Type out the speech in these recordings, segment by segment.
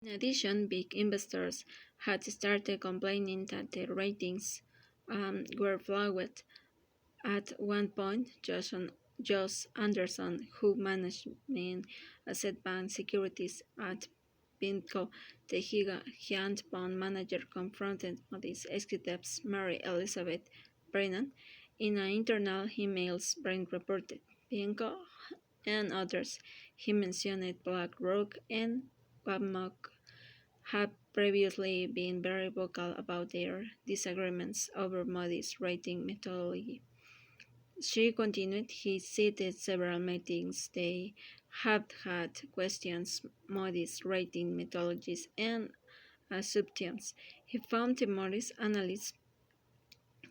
In addition, big investors had started complaining that the ratings were flawed. At one point, Josh Anderson, who managed asset-backed securities at PIMCO, the giant bond manager, confronted Moody's executives Mary Elizabeth Brennan in an internal emails. Brennan reported PIMCO and others. He mentioned BlackRock and Wabmec had previously been very vocal about their disagreements over Moody's rating methodology. She continued, he cited several meetings they have had questions Moody's rating methodologies and assumptions. He found the Moody's analysts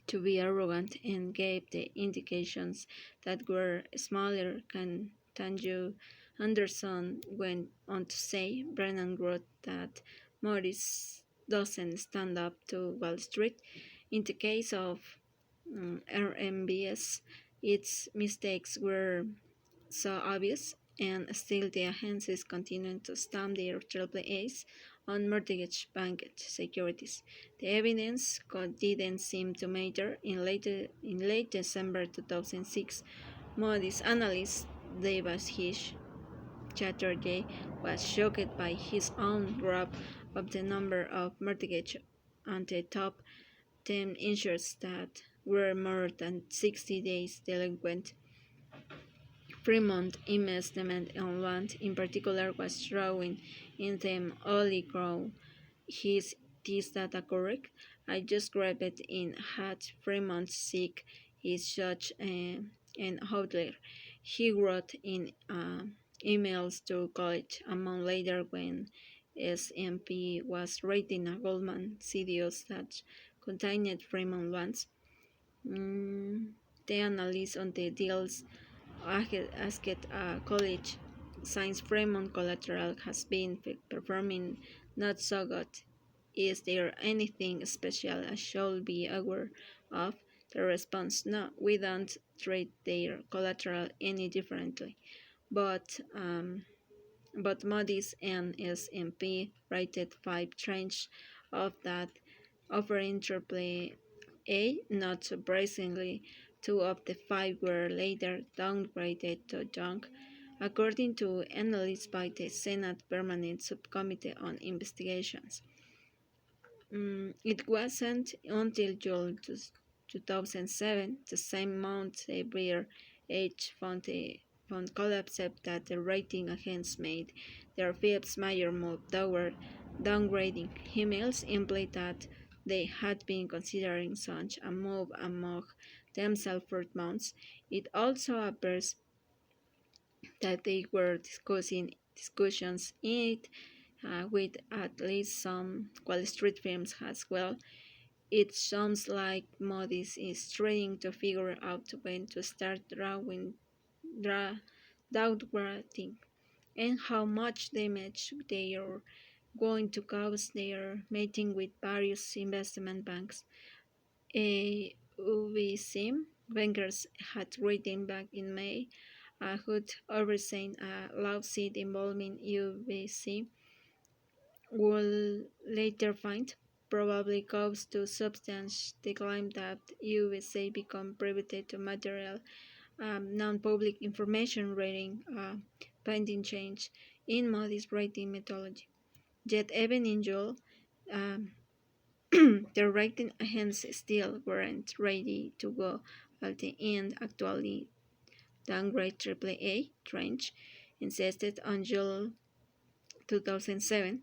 to be arrogant and gave the indications that were smaller than you. Anderson went on to say. Brennan wrote that Moody's doesn't stand up to Wall Street. In the case of RMBS, its mistakes were so obvious, and still the agencies continued to stamp their AAAs on mortgage-backed securities. The evidence didn't seem to matter. In late December 2006, Moody's analyst David Chatterjee was shocked by his own graph of the number of mortgages on the top 10 insurers that were more than 60 days delinquent. Fremont Investment and Land in particular was drawing in them only grow. Is this data correct? I just grabbed it in hat. Fremont sick is such an outlier. He wrote in emails to college a month later when S&P was rating a Goldman CDOs that contained Fremont bonds. The analyst on the deals asked college since Fremont collateral has been performing not so good. Is there anything special I should be aware of? The response: no, we don't treat their collateral any differently. But Moody's and S&P rated 5 tranches of that, offering AAA. Not surprisingly, 2 of the 5 were later downgraded to junk, according to analysts by the Senate Permanent Subcommittee on Investigations. It wasn't until June 2007, the same month the Bear H fund collapsed, that the rating agencies made their fifth major move toward downgrading. Emails implied that they had been considering such a move among themselves for months. It also appears that they were discussions in it with at least some Wall Street firms as well. It sounds like Moody's is trying to figure out when to start downgrading and how much damage they are going to cause. They are meeting with various investment banks. UBC bankers had written back in May who'd overseen a lawsuit involving UBC will later find probably goes to substance the claim that UBC become privy to material non-public information rating pending change in Moody's rating methodology. Yet even in July, um, the rating agencies still weren't ready to go at the end actually downgrade AAA tranche insisted on July 2007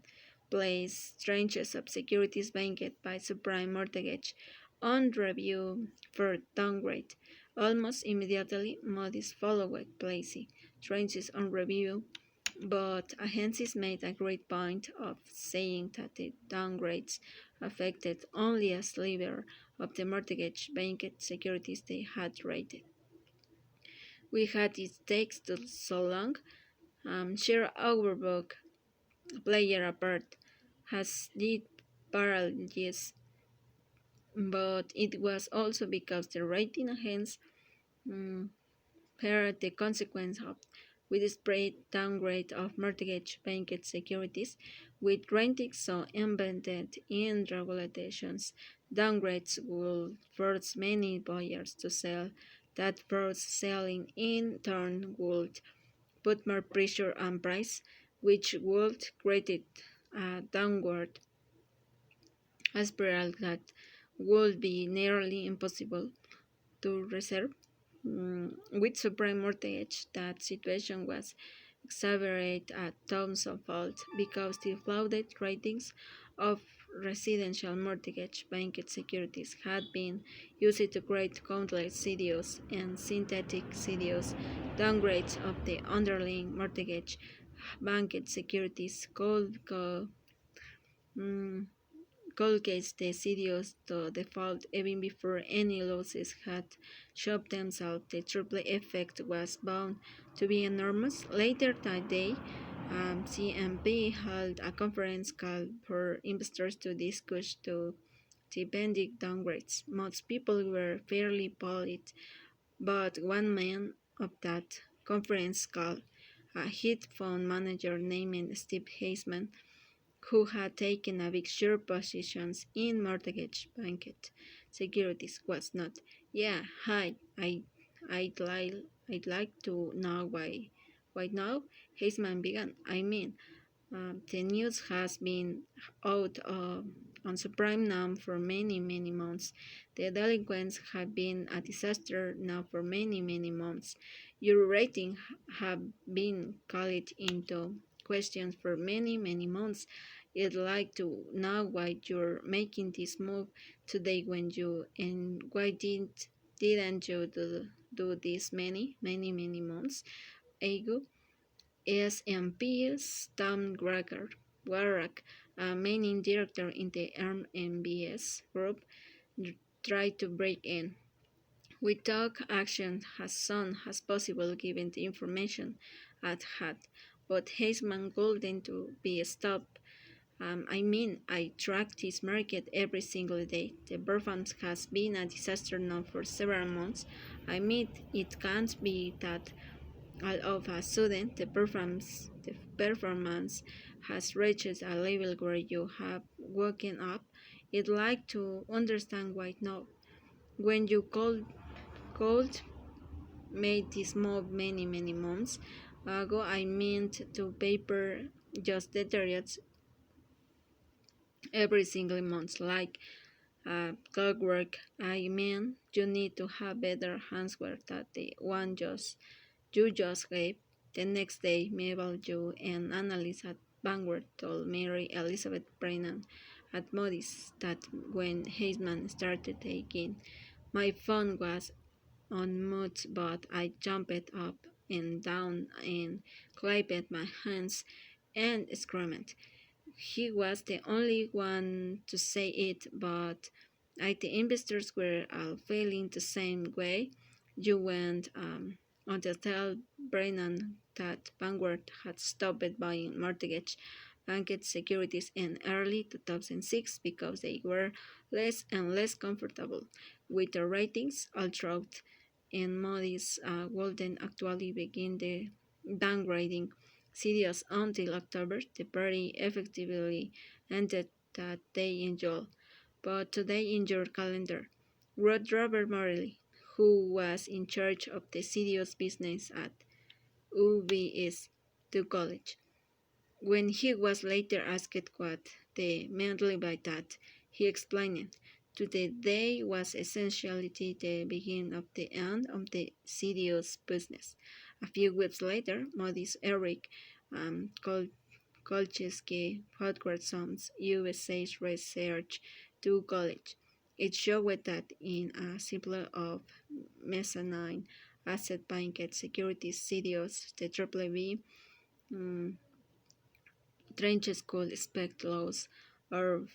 placed tranches of securities banked by subprime mortgage on review for downgrade. Almost immediately, Moody's followed placing tranches on review, but agencies made a great point of saying that the downgrades affected only a sliver of the mortgage-backed securities they had rated. We had it takes so long. Share our book, player apart, has did paralysis, but it was also because the rating agencies heard the consequence of widespread downgrade of mortgage-backed securities. With ratings so embedded in regulations, downgrades will force many buyers to sell. That force selling in turn would put more pressure on price, which would create a downward spiral that would be nearly impossible to reserve. With subprime mortgage, that situation was exacerbated a thousandfold because the flawed ratings of residential mortgage-backed securities had been used to create countless CDOs and synthetic CDOs. Downgrades of the underlying mortgage-backed securities mm, collocates the CDOs to default even before any losses had shown themselves. The triple effect was bound to be enormous. Later that day, CMP held a conference call for investors to discuss the pending downgrades. Most people were fairly polite, but one man of that conference call, a hedge fund manager named Steve Heisman, who had taken a big share positions in mortgage-backed securities, was not. Yeah, hi. I'd like to know why now. Heisman began. I mean, the news has been out on subprime now for many months. The delinquents have been a disaster now for many months. Your rating have been called into question for many months. I'd like to know why you're making this move today when you and why didn't you do this many months ago? S&P's Tom Warrack, a managing director in the RMBS group, tried to break in. We took action as soon as possible given the information at hand, but Heisman couldn't to be stopped. I track this market every single day. The performance has been a disaster now for several months. I mean, it can't be that all of a sudden the performance has reached a level where you have woken up. I'd like to understand why now. When you cold made this move many months ago, I meant to paper just deteriorates every single month like clockwork. I mean, you need to have better handswear than the one you just gave. The next day, Mabel, you and analyst at Vanguard told Mary Elizabeth Brennan at Moody's that when Heisman started taking, my phone was on mute, but I jumped up and down and clapped my hands and screamed. He was the only one to say it, but the investors were all feeling the same way. You went on to tell Brennan that Vanguard had stopped buying mortgage-backed securities in early 2006 because they were less and less comfortable with the ratings, although and Moody's wouldn't actually begin the downgrading CDS until October. The party effectively ended that day in July. But today in your calendar, wrote Robert Morley, who was in charge of the CDO's business at UBS, to college. When he was later asked what they meant by that, he explained, "Today day was essentially the beginning of the end of the CDO's business." A few weeks later, Moody's Eric Kolchewski forwarded some USA research to college. It showed that in a simple of mezzanine asset-backed securities CDOs, the BBB trenches could expect loss of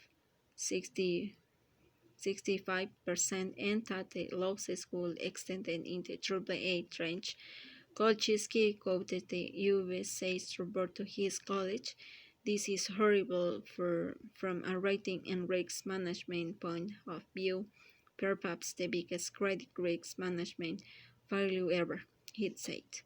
65% and that the losses would extend in the AAA trench. Kolchewski quoted the USA's report to his college. This is horrible from a rating and risk management point of view, perhaps the biggest credit risk management failure ever, he said.